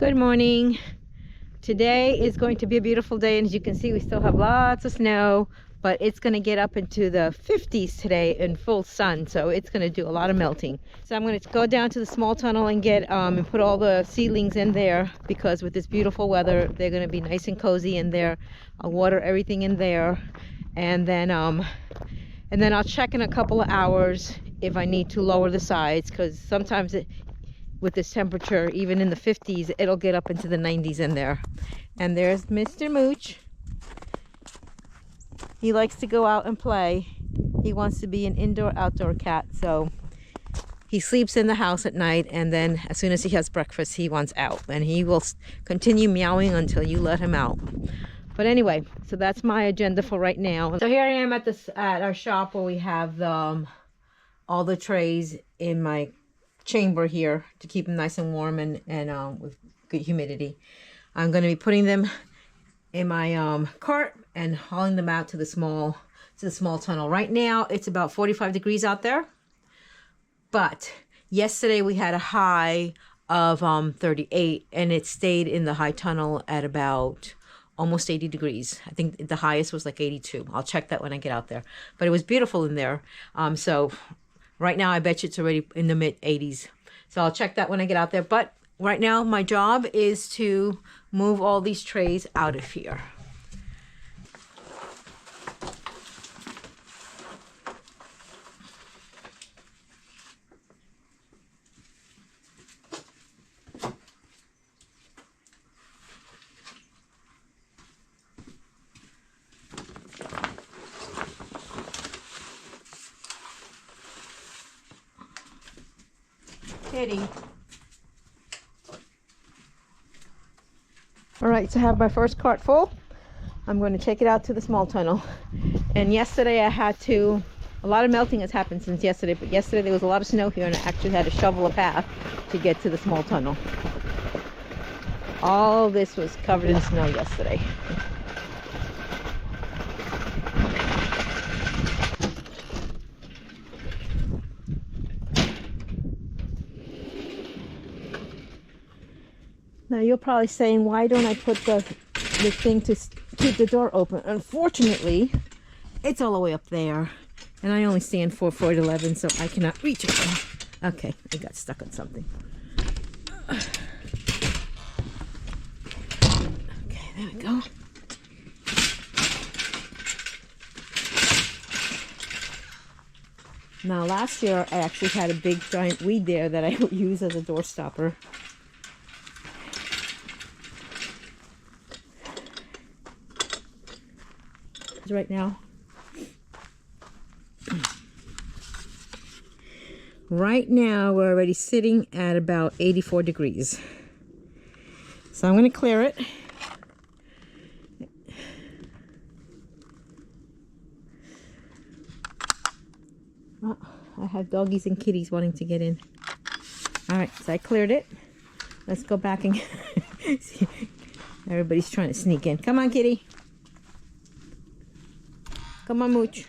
Good morning. Today is going to be a beautiful day, and as you can see, we still have lots of snow, but it's going to get up into the 50s today in full sun, so it's going to do a lot of melting. So I'm going to go down to the small tunnel and get and put all the seedlings in there, because with this beautiful weather, they're going to be nice and cozy in there. I'll water everything in there, and then I'll check in a couple of hours if I need to lower the sides, because sometimes with this temperature, even in the 50s, it'll get up into the 90s in there. And there's Mr. Mooch. He likes to go out and play. He wants to be an indoor-outdoor cat, so he sleeps in the house at night, and then as soon as he has breakfast, he wants out, and he will continue meowing until you let him out. But anyway, so that's my agenda for right now. So here I am at our shop, where we have all the trays in my chamber here to keep them nice and warm and with good humidity. I'm going to be putting them in my cart and hauling them out to the small tunnel. Right now it's about 45 degrees out there, but yesterday we had a high of 38, and it stayed in the high tunnel at about almost 80 degrees. I think the highest was like 82. I'll check that when I get out there, but it was beautiful in there. So right now, I bet you it's already in the mid 80s. So I'll check that when I get out there. But right now, my job is to move all these trays out of here. Kitty. All right, so I have my first cart full. I'm going to take it out to the small tunnel. And yesterday a lot of melting has happened since yesterday, but yesterday there was a lot of snow here, and I actually had to shovel a path to get to the small tunnel. All this was covered in snow yesterday. Now you're probably saying, why don't I put the thing to keep the door open? Unfortunately, it's all the way up there, and I only stand 4 foot 11, so I cannot reach it. Okay, I got stuck on something. Okay, there we go. Now last year I actually had a big giant weed there that I would use as a door stopper. Right now, we're already sitting at about 84 degrees, so I'm going to clear it. Oh, I have doggies and kitties wanting to get in. All right, so I cleared it. Let's go back and see. Everybody's trying to sneak in. Come on, kitty. Come on, Mooch.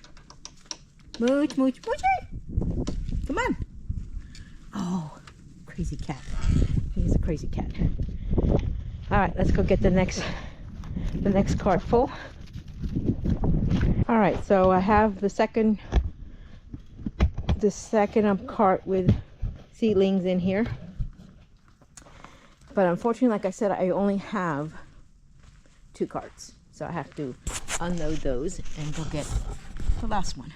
Mooch, Mooch, Moochie! Come on. Oh, crazy cat. He's a crazy cat. All right, let's go get the next cart full. All right, so I have the second cart with seedlings in here. But unfortunately, like I said, I only have 2 carts. So I have to unload those and go get the last one.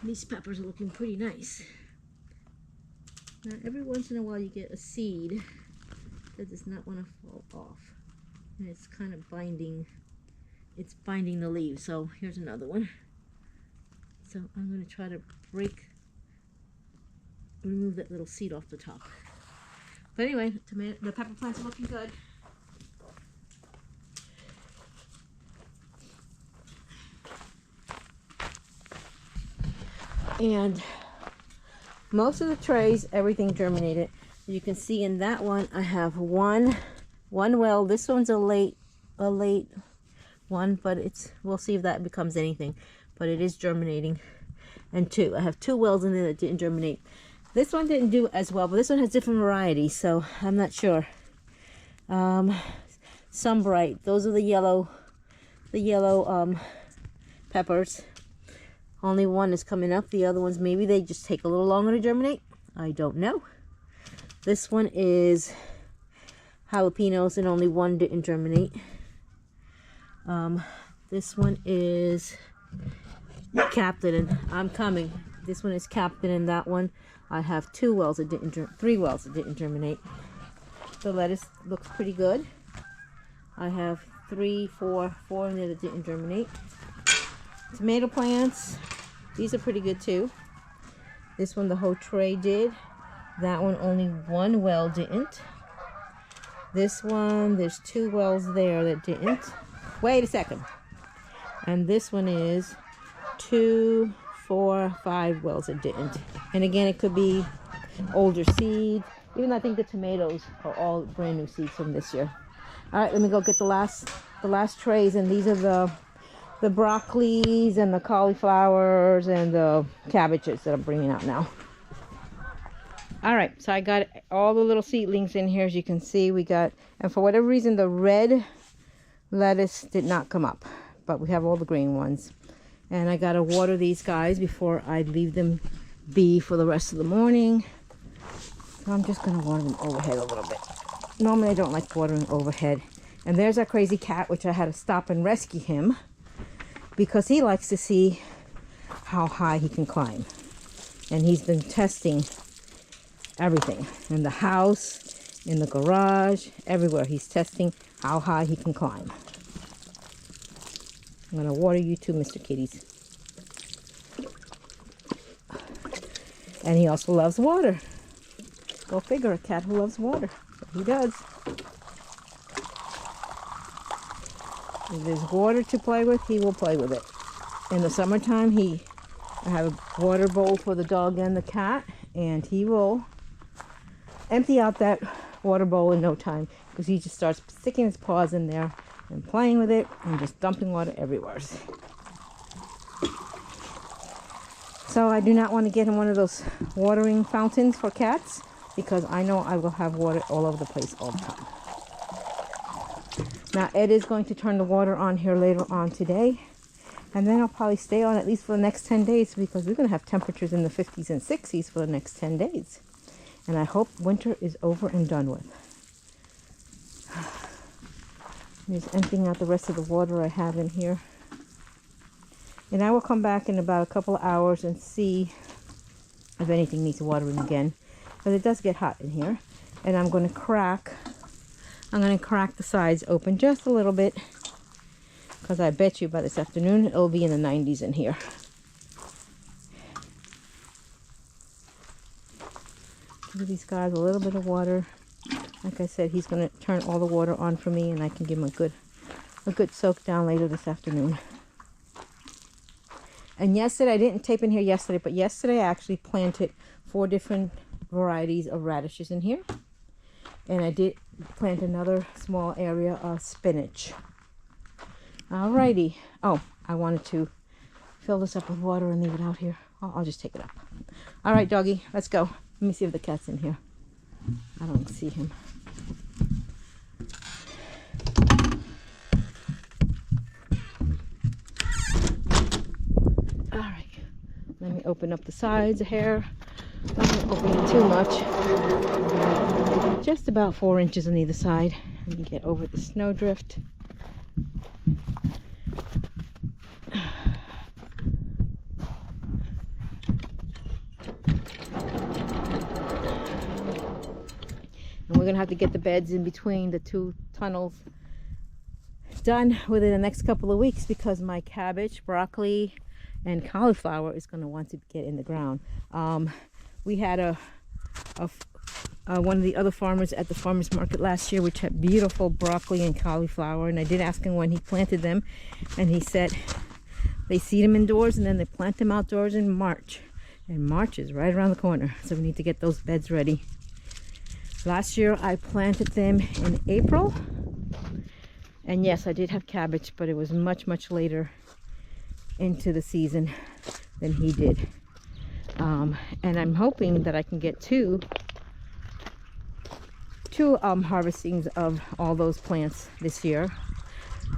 These peppers are looking pretty nice. Now, every once in a while you get a seed that does not want to fall off, and it's kind of binding the leaves. So here's another one. So I'm going to try to remove that little seed off the top. But anyway, the pepper plants are looking good. And most of the trays, everything germinated. You can see in that one, I have one well. This one's a late one, but we'll see if that becomes anything. But it is germinating. And I have 2 wells in there that didn't germinate. This one didn't do as well, but this one has different varieties, so I'm not sure. Some bright. Those are the yellow peppers. Only one is coming up. The other ones, maybe they just take a little longer to germinate. I don't know. This one is jalapenos, and only one didn't germinate. This one is Captain, and I'm coming. This one is Captain, and that one I have 3 wells that didn't germinate. The lettuce looks pretty good. I have 4 in there that didn't germinate. Tomato plants, these are pretty good too. This one, the whole tray did. That one, only 1 well didn't. This one, there's 2 wells there that didn't. Wait a second. And this one is 2, 4, 5 wells that didn't. And again, it could be older seed. Even though I think the tomatoes are all brand new seeds from this year. All right, let me go get the last trays, and these are the broccolis and the cauliflowers and the cabbages that I'm bringing out now. All right, so I got all the little seedlings in here. As you can see, and for whatever reason, the red lettuce did not come up, but we have all the green ones. And I gotta water these guys before I leave them be for the rest of the morning. So I'm just gonna water them overhead a little bit. Normally I don't like watering overhead. And there's our crazy cat, which I had to stop and rescue him because he likes to see how high he can climb. And he's been testing everything in the house, in the garage, everywhere. He's testing how high he can climb. I'm gonna water you too, Mr. Kitties. And he also loves water. Go figure, a cat who loves water. But he does. If there's water to play with, he will play with it. In the summertime, I have a water bowl for the dog and the cat, and he will empty out that water bowl in no time because he just starts sticking his paws in there and playing with it and just dumping water everywhere. So I do not want to get him one of those watering fountains for cats because I know I will have water all over the place all the time. Now Ed is going to turn the water on here later on today, and then I'll probably stay on at least for the next 10 days because we're going to have temperatures in the 50s and 60s for the next 10 days. And I hope winter is over and done with. I'm just emptying out the rest of the water I have in here. And I will come back in about a couple of hours and see if anything needs watering again. Because it does get hot in here. And I'm going to crack the sides open just a little bit. Because I bet you by this afternoon it'll be in the 90s in here. Give these guys a little bit of water. Like I said, he's going to turn all the water on for me, and I can give him a good soak down later this afternoon. And yesterday, I didn't tape in here yesterday, but yesterday I actually planted 4 different varieties of radishes in here. And I did plant another small area of spinach. Alrighty. Oh, I wanted to fill this up with water and leave it out here. I'll just take it up. All right, doggy, let's go. Let me see if the cat's in here. I don't see him. All right, let me open up the sides here. Not gonna open it too much. Just about 4 inches on either side. Let me get over the snowdrift. And we're gonna have to get the beds in between the 2 tunnels done within the next couple of weeks because my cabbage, broccoli, and cauliflower is going to want to get in the ground. We had one of the other farmers at the farmers market last year, which had beautiful broccoli and cauliflower, and I did ask him when he planted them, and he said they seed them indoors and then they plant them outdoors in March, and March is right around the corner, so we need to get those beds ready. Last year I planted them in April, and yes, I did have cabbage, but it was much later into the season than he did. And I'm hoping that I can get two harvestings of all those plants this year.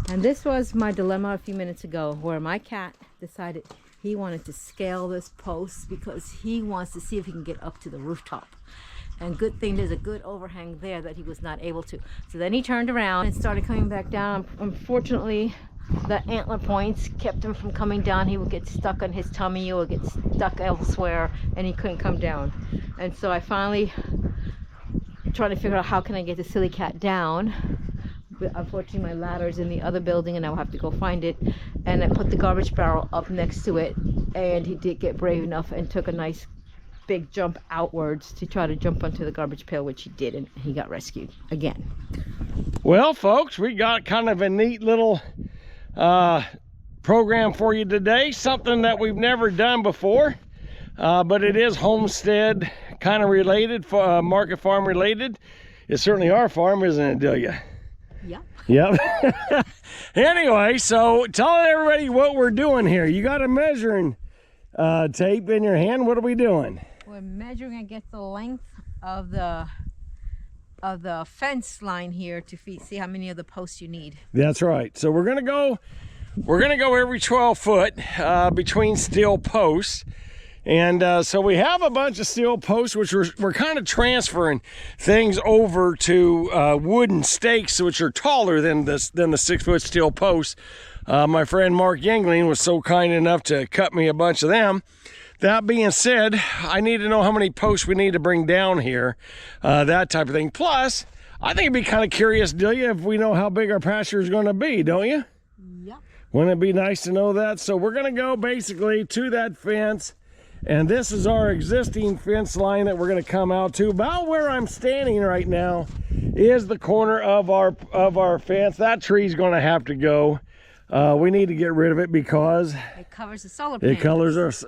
And this was my dilemma a few minutes ago, where my cat decided he wanted to scale this post because he wants to see if he can get up to the rooftop. And good thing there's a good overhang there that he was not able to. So then he turned around and started coming back down. Unfortunately, the antler points kept him from coming down. He would get stuck on his tummy or get stuck elsewhere, and he couldn't come down. And so I finally tried to figure out how can I get the silly cat down. But unfortunately, my ladder's in the other building and I'll have to go find it. And I put the garbage barrel up next to it, and he did get brave enough and took a nice big jump outwards to try to jump onto the garbage pail, which he did, and he got rescued again. Well, folks, we got kind of a neat little program for you today, something that we've never done before, but it is homestead kind of related, market farm related. It's certainly our farm, isn't it, Delia? Yep. Yep. Anyway, so tell everybody what we're doing here. You got a measuring tape in your hand. What are we doing? We're measuring against the length of the fence line here to see how many of the posts you need. That's right. So we're gonna go every 12 foot between steel posts. And so we have a bunch of steel posts, which we're kind of transferring things over to wooden stakes, which are taller than the 6 foot steel posts. My friend Mark Yingling was so kind enough to cut me a bunch of them. That being said, I need to know how many posts we need to bring down here, that type of thing. Plus, I think it'd be kind of curious, Delia, if we know how big our pasture is going to be, don't you? Yep. Wouldn't it be nice to know that? So we're going to go basically to that fence. And this is our existing fence line that we're going to come out to. About where I'm standing right now is the corner of our fence. That tree's going to have to go. We need to get rid of it because it covers the solar panels.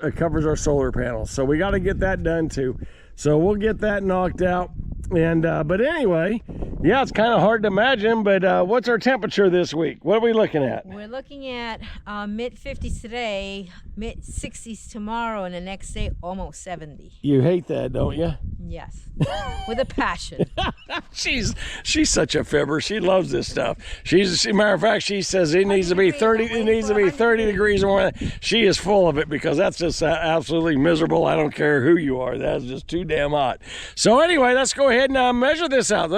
It covers our solar panels. So we got to get that done too. So we'll get that knocked out. And but anyway, yeah, it's kind of hard to imagine, but what's our temperature this week? What are we looking at? We're looking at mid 50s today, mid 60s tomorrow, and the next day almost 70. You hate that, don't you? Yes, with a passion. she's such a fibber. She loves this stuff. Matter of fact, she says it needs to be 30. It needs to be 30 degrees or more. She is full of it because that's just absolutely miserable. I don't care who you are. That's just too damn hot. So anyway, let's go ahead and measure this out.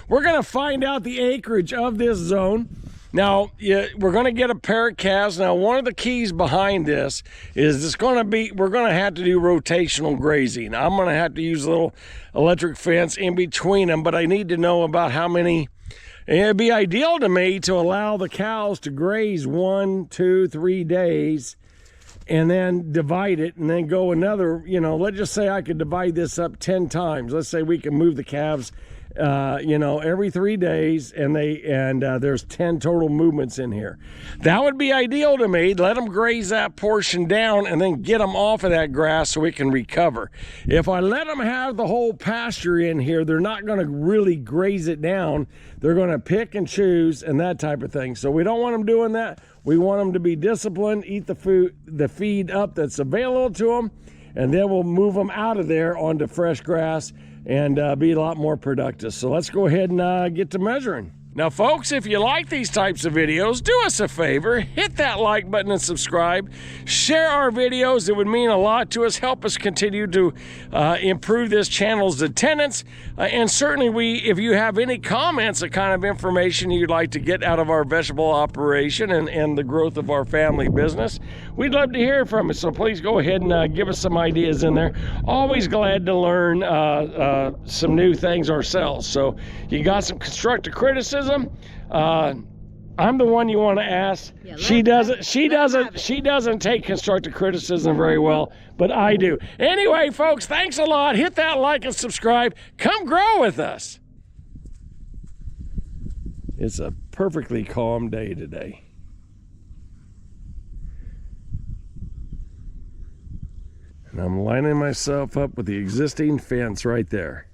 We're gonna find out the acreage of this zone. Now, we're going to get a pair of calves. Now, one of the keys behind this is we're going to have to do rotational grazing. I'm going to have to use a little electric fence in between them, but I need to know about how many. And it'd be ideal to me to allow the cows to graze 1, 2, 3 days and then divide it and then go another, let's just say I could divide this up 10 times. Let's say we can move the calves every 3 days, and there's 10 total movements in here. That would be ideal to me. Let them graze that portion down and then get them off of that grass so it can recover. If I let them have the whole pasture in here, they're not going to really graze it down. They're going to pick and choose and that type of thing. So we don't want them doing that. We want them to be disciplined, eat the feed up that's available to them, and then we'll move them out of there onto fresh grass and be a lot more productive. So let's go ahead and get to measuring. Now, folks, if you like these types of videos, do us a favor, hit that like button and subscribe. Share our videos. It would mean a lot to us. Help us continue to improve this channel's attendance. And certainly, if you have any comments, the kind of information you'd like to get out of our vegetable operation and the growth of our family business, we'd love to hear from you. So please go ahead and give us some ideas in there. Always glad to learn some new things ourselves. So you got some constructive criticism, I'm I'm the one you want to ask. Yeah, She doesn't take constructive criticism very well, but I do. Anyway, folks, thanks a lot. Hit that like and subscribe. Come grow with us. It's a perfectly calm day today. And I'm lining myself up with the existing fence right there.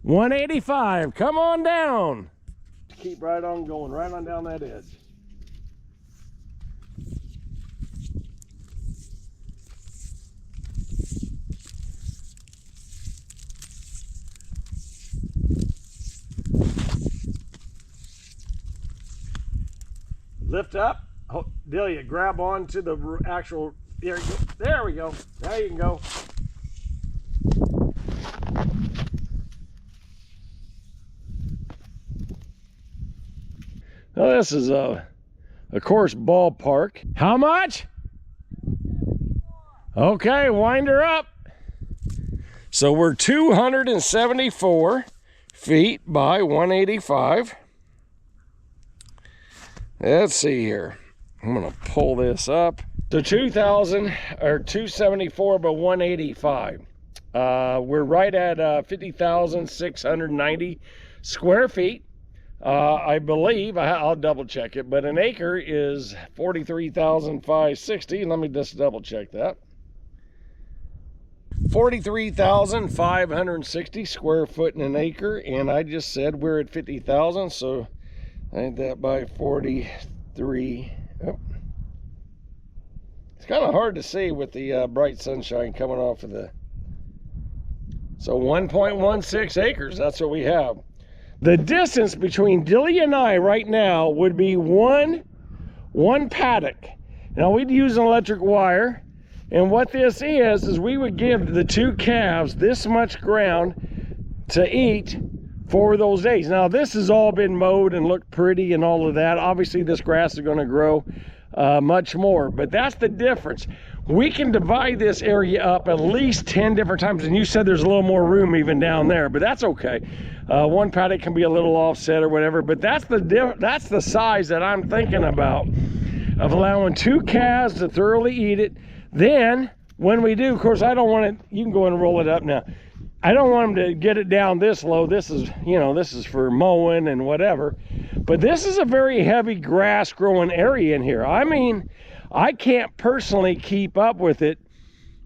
$185, come on down. Keep right on going, right on down that edge. Lift up. Oh, Delia, grab on to the actual, there you go. There we go. Now you can go. Now this is of course, ballpark. How much? Okay, wind her up. So we're 274 feet by 185. Let's see here. I'm gonna pull this up. So 274 by 185. We're right at 50,690 square feet. I believe, I'll double check it, but an acre is 43,560. Let me just double check that. 43,560 square foot in an acre, and I just said we're at 50,000, so I did that by 43. Oh. It's kind of hard to see with the bright sunshine coming off of the. So 1.16 acres, that's what we have. The distance between Delia and I right now would be one paddock. Now we'd use an electric wire, and what this is we would give the two calves this much ground to eat for those days. Now this has all been mowed and looked pretty and all of that. Obviously this grass is going to grow much more, but that's the difference. We can divide this area up at least 10 different times, and you said there's a little more room even down there, but that's okay. One paddock can be a little offset or whatever, but that's the size that I'm thinking about, of allowing two calves to thoroughly eat it. Then when we do, of course, I don't want it, you can go and roll it up now. I don't want them to get it down this low. This is, you know, this is for mowing and whatever. But this is a very heavy grass growing area in here. I mean, I can't personally keep up with it.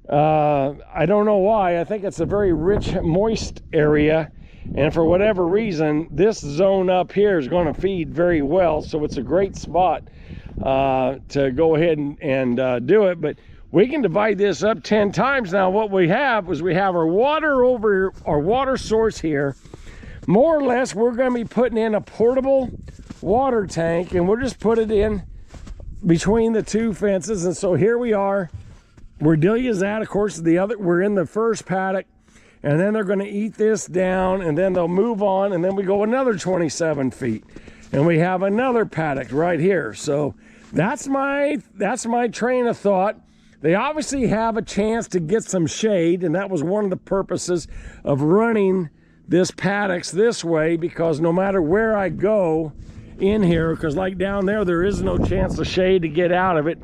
I don't know why. I think it's a very rich, moist area. And for whatever reason, this zone up here is going to feed very well. So it's a great spot to go ahead and do it. But we can divide this up 10 times. Now what we have is we have our water over, our water source here. More or less, we're going to be putting in a portable water tank, and we'll just put it in between the two fences. And so here we are, where Delia's at. Of course, we're in the first paddock, and then they're going to eat this down, and then they'll move on, and then we go another 27 feet, and we have another paddock right here. So that's my train of thought. They obviously have a chance to get some shade, and that was one of the purposes of running this paddocks this way, because no matter where I go in here, because like down there is no chance of shade to get out of it,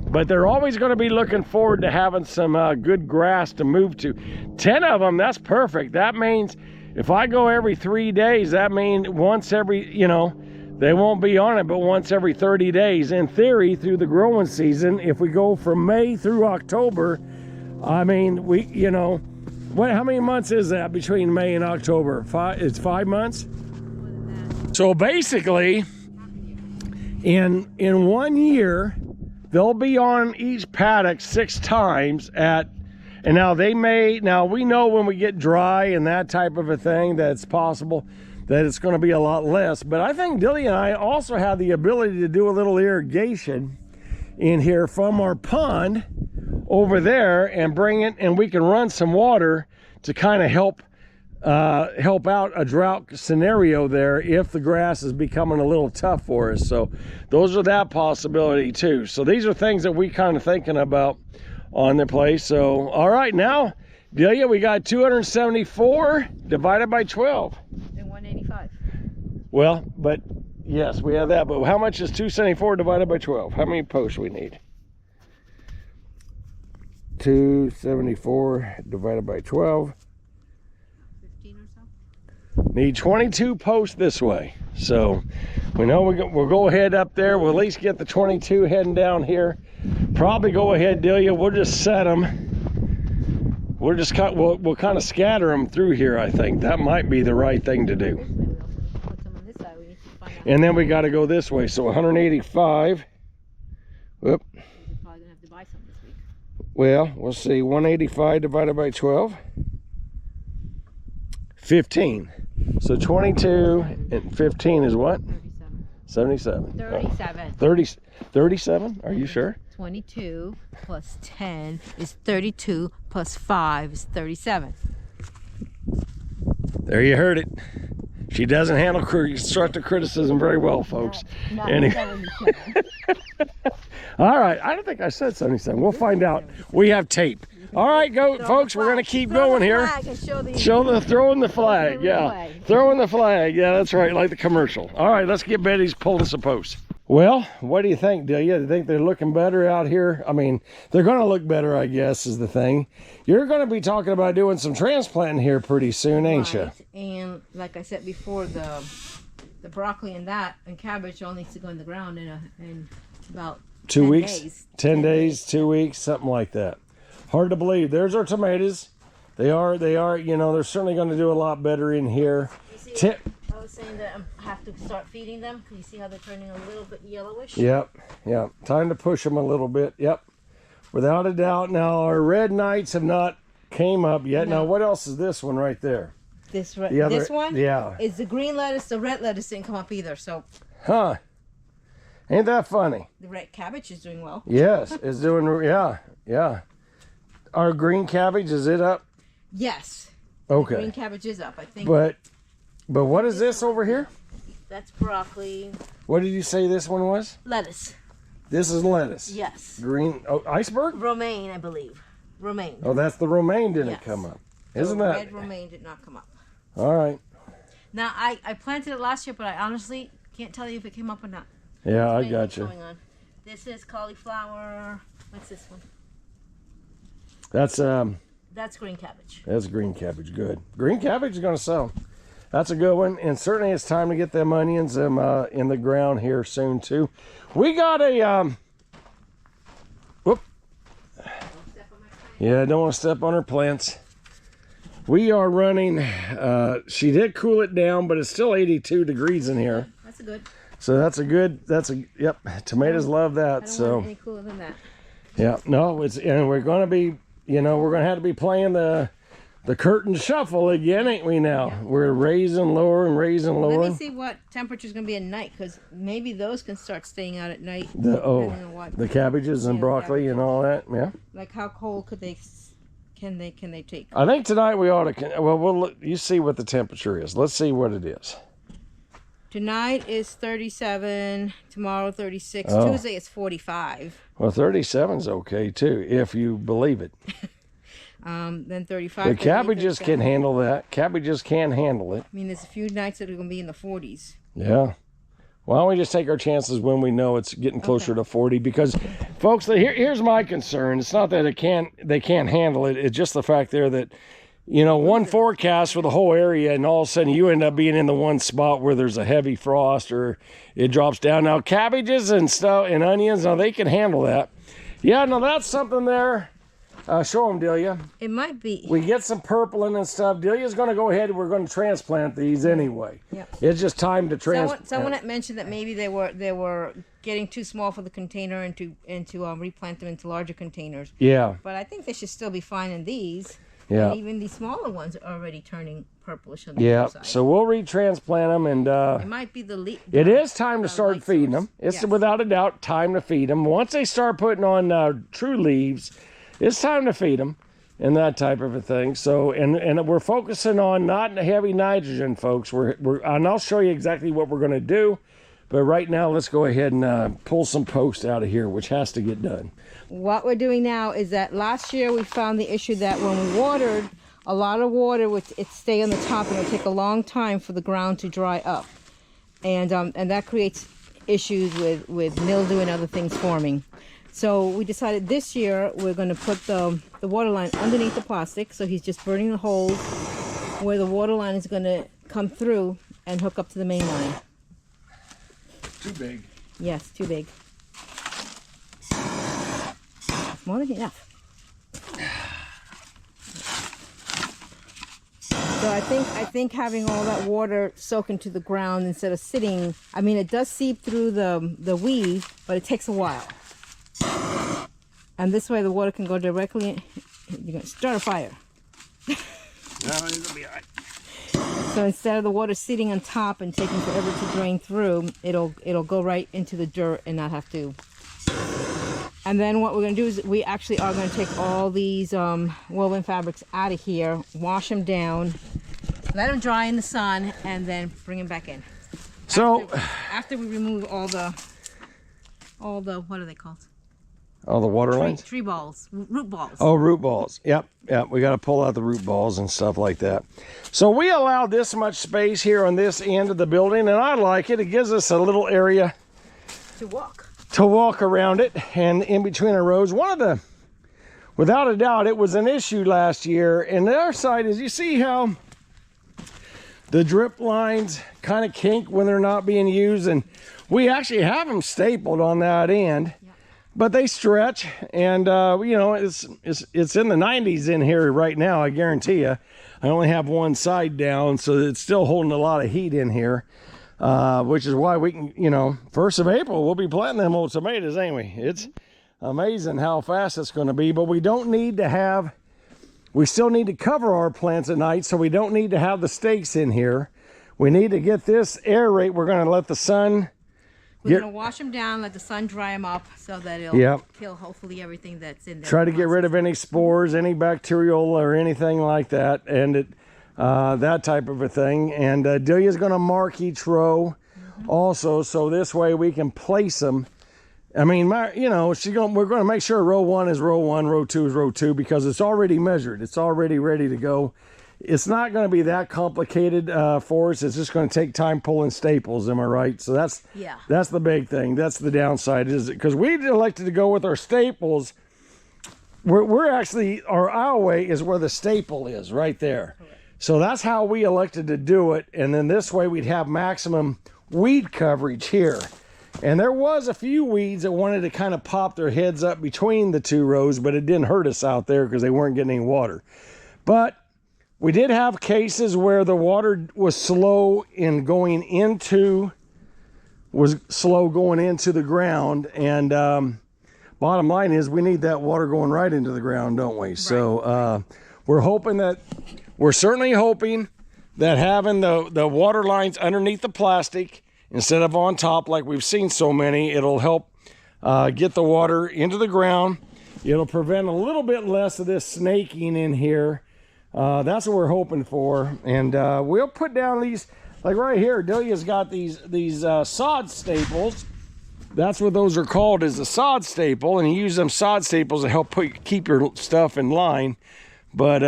but they're always going to be looking forward to having some good grass to move to. 10 of them, that's perfect. That means if I go every 3 days, that means once every, you know, they won't be on it, but once every 30 days. In theory, through the growing season, if we go from May through October, I mean, we, you know, how many months is that between May and October? It's 5 months? So basically, in 1 year, they'll be on each paddock 6 times and now we know when we get dry and that type of a thing that it's possible that it's going to be a lot less. But I think Delia and I also have the ability to do a little irrigation in here from our pond over there and bring it, and we can run some water to kind of help out a drought scenario there if the grass is becoming a little tough for us. So those are that possibility too. So these are things that we kind of thinking about on the place. So all right, now Delia, we got 274 divided by 12. And 185. Well, but yes, we have that. But how much is 274 divided by 12? How many posts we need? 274 divided by 12. 15 or so. Need 22 posts this way. So we know we'll go ahead up there. We'll at least get the 22 heading down here. Probably go ahead, Delia. We'll just set them. We'll kind of scatter them through here. I think that might be the right thing to do. And then we got to go this way. So 185. Whoop. You're probably gonna have to buy some this week. Well, we'll see. 185 divided by 12. 15. So 22 and 15 is what? 37. 77. 37. 37? Are you sure? 22 plus 10 is 32 plus 5 is 37. There you heard it. She doesn't handle constructive criticism very well, folks. Anyway. 77. All right. I don't think I said 77. We'll find out. We have tape. All right, folks. We're going to keep going here. Throwing the flag. Yeah. Throwing the flag. Yeah, that's right. Like the commercial. All right. Let's get Betty's pulling some posts. Well, what do you think, Delia? Do you think they're looking better out here? I mean, they're going to look better, I guess, is the thing. You're going to be talking about doing some transplanting here pretty soon, ain't you? And like I said before, the broccoli and cabbage all needs to go in the ground in about 2 10 weeks? days. 10 days, 2 weeks, something like that. Hard to believe. There's our tomatoes. They are, you know, they're certainly going to do a lot better in here. I was saying that I have to start feeding them. Can you see how they're turning a little bit yellowish? Yep. Time to push them a little bit. Yep. Without a doubt. Now, our red knights have not came up yet. No. Now, what else is this one right there? This one? Yeah. Is the green lettuce. The red lettuce didn't come up either, so. Huh. Ain't that funny? The red cabbage is doing well. Yes, it's doing, yeah. Our green cabbage, is it up? Yes. Okay. The green cabbage is up, I think. But what is this over here? That's broccoli. What did you say this one was? Lettuce. This is lettuce. Yes. Green, iceberg? Romaine, I believe. Romaine. Oh, that's the romaine didn't Yes. come up. So Isn't that? Red romaine did not come up. All right. Now, I planted it last year, but I honestly can't tell you if it came up or not. Yeah, I Maybe got what's you. going on. This is cauliflower. What's this one? That's green cabbage. That's green cabbage. Good. Green cabbage is going to sell. That's a good one. And certainly it's time to get them onions in the ground here soon too. We got a whoop. Yeah, I don't want to step on her plants. We are running, she did cool it down, but it's still 82 degrees in here. That's a good. So yep, tomatoes love that. I don't want any cooler than that. Yeah, no, and we're going to be, we're going to have to be playing the curtain shuffle again, ain't we now? Yeah. We're raising lower and raising lower. Let me see what temperature's going to be at night, because maybe those can start staying out at night. The cabbages and broccoli and all that, yeah. Like how cold can they take? I think tonight we ought to, well, you see what the temperature is. Let's see what it is. Tonight is 37, tomorrow 36, Tuesday it's 45. Well, 37's okay too, if you believe it. Then 35. The cabbages can handle that. Cabbages can handle it. I mean, there's a few nights that are going to be in the 40s. Yeah. Why don't we just take our chances when we know it's getting closer to 40? Because, folks, here's my concern. It's not that they can't handle it. It's just the fact there that, one forecast for the whole area, and all of a sudden you end up being in the one spot where there's a heavy frost or it drops down. Now, cabbages and stuff and onions, now they can handle that. Yeah, no, that's something there. Show them, Delia. It might be. We get some purpling and stuff. Delia's going to go ahead and we're going to transplant these anyway. Yep. It's just time to transplant. Someone had mentioned that maybe they were getting too small for the container and to replant them into larger containers. Yeah. But I think they should still be fine in these. Yeah. And even these smaller ones are already turning purplish on the outside. So we'll retransplant them and it might be it is time to start feeding them. It's without a doubt time to feed them. Once they start putting on true leaves, it's time to feed them and that type of a thing. So, and we're focusing on not heavy nitrogen, folks. And I'll show you exactly what we're going to do. But right now, let's go ahead and pull some posts out of here, which has to get done. What we're doing now is that last year we found the issue that when we watered, a lot of water would stay on the top, and it would take a long time for the ground to dry up, and that creates issues with mildew and other things forming. So we decided this year we're going to put the water line underneath the plastic. So he's just burning the holes where the water line is going to come through and hook up to the main line. Too big. Yes, too big. More than enough. So I think having all that water soak into the ground instead of sitting, I mean, it does seep through the weed, but it takes a while. And this way the water can go directly in. You're going to start a fire. No, it'll be all right. So instead of the water sitting on top and taking forever to drain through, it'll go right into the dirt and not have to. And then what we're going to do is we actually are going to take all these woven fabrics out of here, wash them down, let them dry in the sun, and then bring them back in. So after we remove all the what are they called? All the water lines? Tree balls, root balls. Oh, root balls. Yep. We got to pull out the root balls and stuff like that. So we allowed this much space here on this end of the building, and I like it. It gives us a little area to walk around it and in between our rows. Without a doubt, it was an issue last year. And the other side is, you see how the drip lines kind of kink when they're not being used, and we actually have them stapled on that end. But they stretch, and you know, it's in the 90s in here right now, I guarantee you. I only have one side down, so it's still holding a lot of heat in here, which is why we can, you know, 1st of April, we'll be planting them old tomatoes, ain't we? It's amazing how fast it's going to be, but we don't need to have, we still need to cover our plants at night, so we don't need to have the stakes in here. We need to get this aerate. We're going to let the sun... We're going to wash them down, let the sun dry them up so that it'll kill hopefully everything that's in there. Try to get rid of any spores, any bacterial or anything like that, and that type of a thing. And Delia's going to mark each row also, so this way we can place them. I mean, you know, we're going to make sure row 1 is row 1, row 2 is row 2, because it's already measured. It's already ready to go. It's not going to be that complicated for us. It's just going to take time pulling staples. Am I right? So that's the big thing. That's the downside, is because we elected to go with our staples. We're actually, our aisleway is where the staple is, right there. Correct. So that's how we elected to do it. And then this way we'd have maximum weed coverage here. And there was a few weeds that wanted to kind of pop their heads up between the 2 rows, but it didn't hurt us out there because they weren't getting any water. But we did have cases where the water was slow going into the ground, and bottom line is we need that water going right into the ground, don't we? Right. So we're certainly hoping that having the water lines underneath the plastic instead of on top like we've seen so many, it'll help get the water into the ground. It'll prevent a little bit less of this snaking in here. That's what we're hoping for, and we'll put down these, like right here, Delia's got these sod staples. That's what those are called, is a sod staple, and you use them sod staples to help keep your stuff in line. But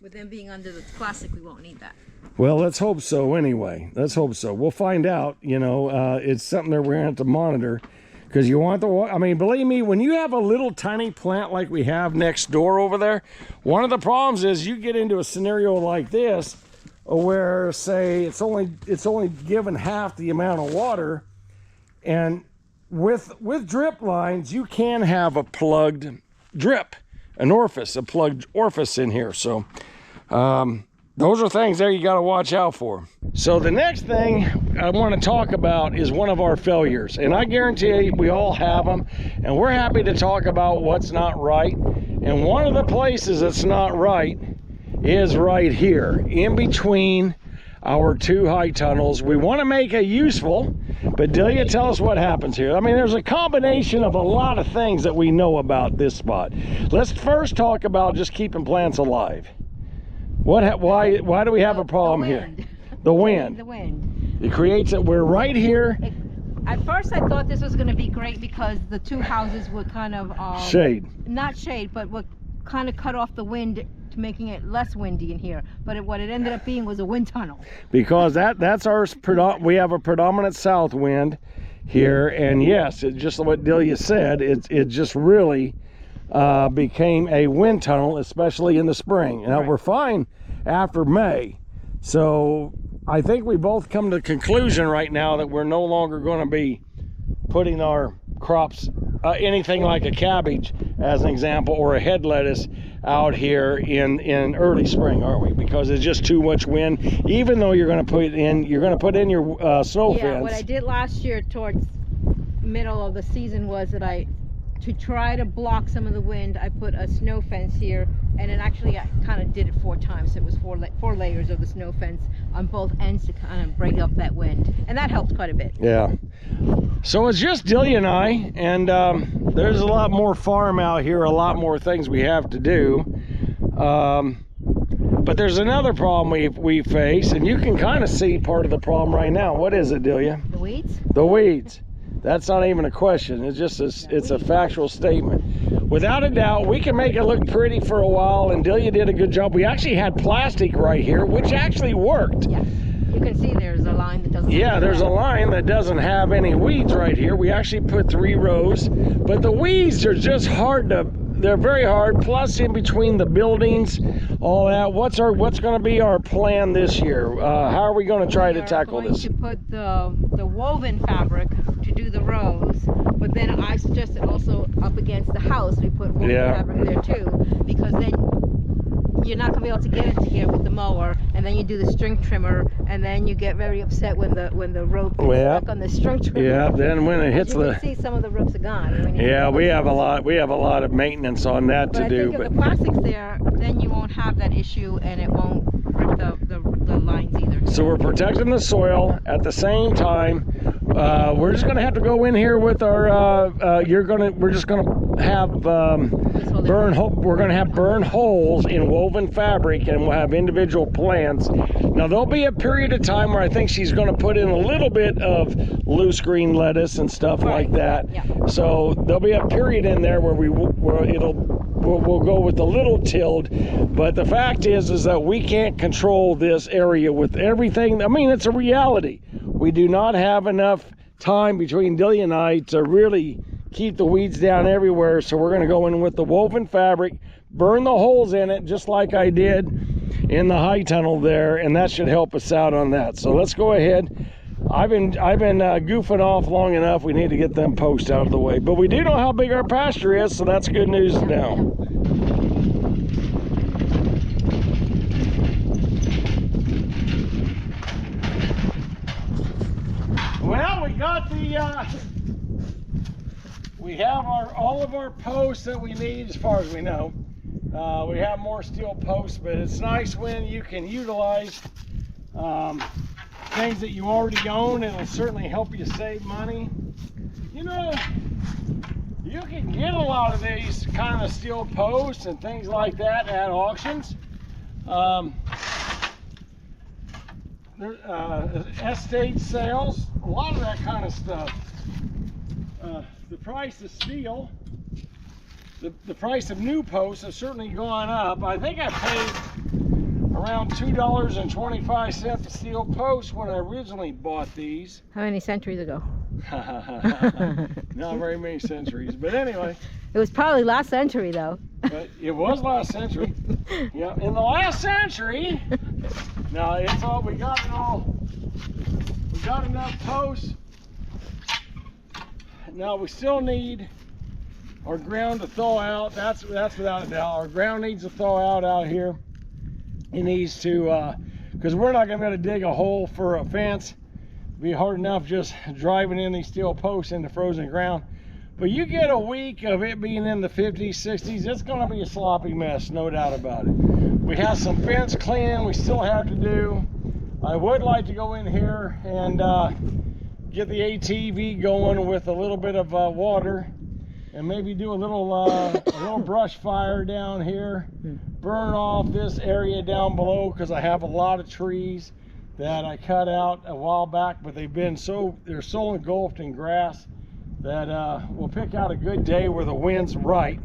with them being under the plastic, we won't need that. Well, let's hope so anyway. Let's hope so. We'll find out. You know, it's something that we're going to have to monitor. Because you want the water. I mean, believe me, when you have a little tiny plant like we have next door over there, one of the problems is you get into a scenario like this where, say, it's only given half the amount of water, and with drip lines, you can have a plugged drip, a plugged orifice in here. So those are things there you got to watch out for. So the next thing I want to talk about is one of our failures, and I guarantee you we all have them, and we're happy to talk about what's not right. And one of the places that's not right is right here in between our 2 high tunnels. We want to make it useful, but Delia, tell us what happens here. I mean, there's a combination of a lot of things that we know about this spot. Let's first talk about just keeping plants alive. Why do we have a problem here? The wind. The wind. It creates it. We're right here At first I thought this was going to be great because the two houses would kind of shade. Not shade, but would kind of cut off the wind, making it less windy in here. But what it ended up being was a wind tunnel. Because that's our we have a predominant south wind here, and yes, it just what Delia said, it just really became a wind tunnel, especially in the spring. Now we're fine after May, so I think we both come to the conclusion right now that we're no longer going to be putting our crops, anything like a cabbage as an example, or a head lettuce out here in early spring, aren't we? Because it's just too much wind. Even though you're going to put in your snow fence. Yeah, what I did last year towards middle of the season was that to try to block some of the wind, I put a snow fence here, and then actually I kind of did it 4 times. So it was four layers of the snow fence on both ends to kind of break up that wind, and that helped quite a bit. Yeah. So it's just Delia and I, and there's a lot more farm out here, a lot more things we have to do. But there's another problem we face, and you can kind of see part of the problem right now. What is it, Delia? The weeds? The weeds. That's not even a question. It's just it's a factual statement. Without a doubt, we can make it look pretty for a while, and Delia did a good job. We actually had plastic right here, which actually worked. Yes. You can see there's a line that doesn't. Yeah, there's a line that doesn't have any weeds right here. We actually put 3 rows, but the weeds are just they're very hard. Plus, in between the buildings, all that. What's going to be our plan this year? How are we going to try to tackle this? We are going to put the woven fabric to do the rows, but then I suggested also up against the house we put woven fabric there too, because then you're not going to be able to get into here with the mower, and then you do the string trimmer, and then you get very upset when the rope gets stuck on the string trimmer. Yeah, then when it hits you can see some of the ropes are gone. Yeah, we have a lot of maintenance on that to do. But if the plastic's there, then you won't have that issue, and it won't rip the lines either. So we're protecting the soil at the same time. We're just going to have to go in here with our. We're just going to have we're going to have burn holes in woven fabric, and we'll have individual plants. Now there'll be a period of time where I think she's going to put in a little bit of loose green lettuce and stuff like that. Yeah. So there'll be a period in there where we'll go with the little tilled, but the fact is that we can't control this area with everything. I mean, it's a reality. We do not have enough time between Delia and I to really keep the weeds down everywhere, so we're going to go in with the woven fabric, burn the holes in it just like I did in the high tunnel there, and that should help us out on that. So let's go ahead. I've been goofing off long enough. We need to get them posts out of the way, but we do know how big our pasture is, so that's good news now. Well, we got we have all of our posts that we need as far as we know. We have more steel posts, but it's nice when you can utilize things that you already own. It'll certainly help you save money. You know, you can get a lot of these kind of steel posts and things like that at auctions. Estate sales, a lot of that kind of stuff. The price of steel, the price of new posts has certainly gone up. I think I paid around $2.25 a steel post when I originally bought these. How many centuries ago? Not very many centuries, but anyway. It was probably last century though. But it was last century. Yeah, in the last century. No, it's all we got enough posts. Now we still need our ground to thaw out. That's without a doubt. Our ground needs to thaw out here. It needs to, because we're not going to be able to dig a hole for a fence. It'd be hard enough just driving in these steel posts into frozen ground. But you get a week of it being in the 50s, 60s, it's going to be a sloppy mess, no doubt about it. We have some fence cleaning we still have to do. I would like to go in here and get the ATV going with a little bit of water, and maybe do a little brush fire down here, burn off this area down below because I have a lot of trees that I cut out a while back, but they're so engulfed in grass that we'll pick out a good day where the wind's right,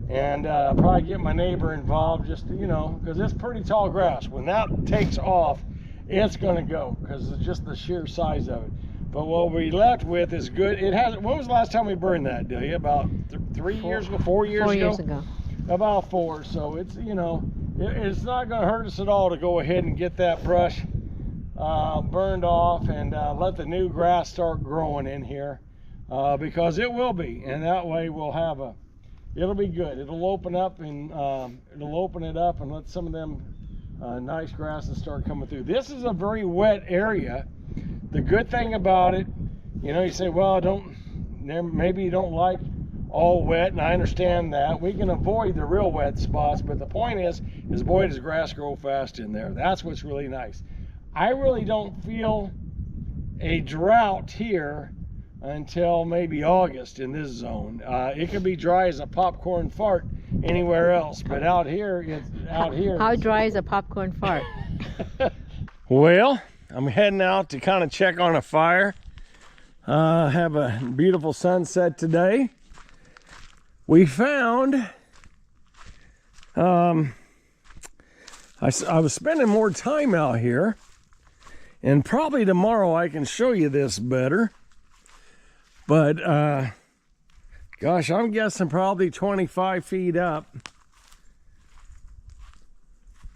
and probably get my neighbor involved, just to, you know, because it's pretty tall grass. When that takes off, it's going to go, because it's just the sheer size of it. But what we left with is good. It has. When was the last time we burned that, Delia? About 3 years ago, 4 years ago? 4 years ago. About 4. So it's, you know, it's not going to hurt us at all to go ahead and get that brush burned off, and let the new grass start growing in here, because it will be, and that way we'll have it'll be good. It'll open up, and it'll open it up and let some of them nice grasses start coming through. This is a very wet area. The good thing about it, you know, you say, well, maybe you don't like all wet, and I understand that. We can avoid the real wet spots, but the point is boy, does grass grow fast in there. That's what's really nice. I really don't feel a drought here until maybe August in this zone. It could be dry as a popcorn fart anywhere else, but out here, How dry is a popcorn fart? Well, I'm heading out to kind of check on a fire. Have a beautiful sunset today. We found, I was spending more time out here, and probably tomorrow I can show you this better. But, gosh, I'm guessing probably 25 feet up.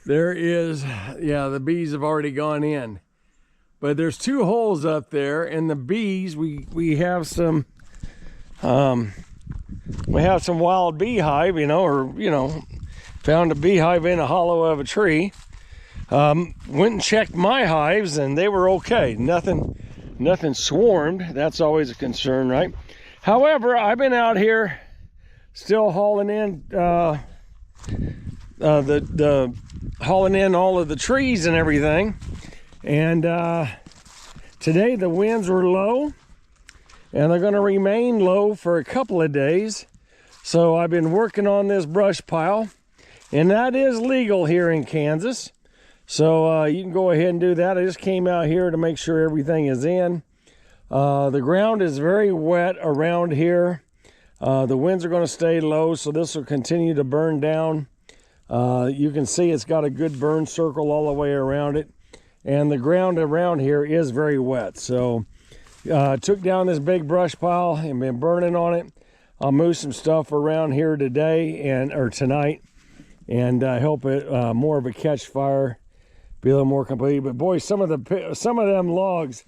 There is, yeah, the bees have already gone in. But there's 2 holes up there, and the bees, we have some wild beehive, you know, or, you know, found a beehive in a hollow of a tree. Went and checked my hives, and they were okay. Nothing swarmed. That's always a concern, right? However, I've been out here still hauling in hauling in all of the trees and everything. And today the winds were low, and they're going to remain low for a couple of days. So I've been working on this brush pile, and that is legal here in Kansas. So you can go ahead and do that. I just came out here to make sure everything is in. The ground is very wet around here. The winds are going to stay low, so this will continue to burn down. You can see it's got a good burn circle all the way around it. And the ground around here is very wet. So took down this big brush pile and been burning on it. I'll move some stuff around here today or tonight, and help it more of a catch fire, be a little more complete. But boy, some of them logs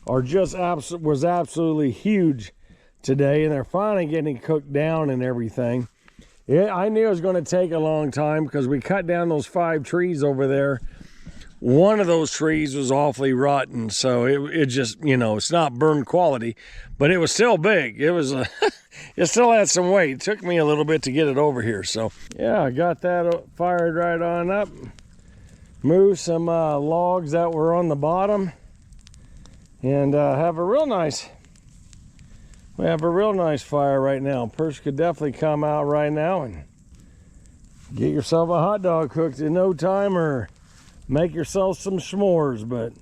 are just was absolutely huge today, and they're finally getting cooked down and everything. I knew it was going to take a long time because we cut down those 5 trees over there. One of those trees was awfully rotten, so it just, you know, it's not burn quality, but it was still big. It was it still had some weight. It took me a little bit to get it over here. So yeah, I got that fired right on up. Move some logs that were on the bottom, and have a real nice fire right now. Person could definitely come out right now and get yourself a hot dog cooked in no time, or make yourself some s'mores. But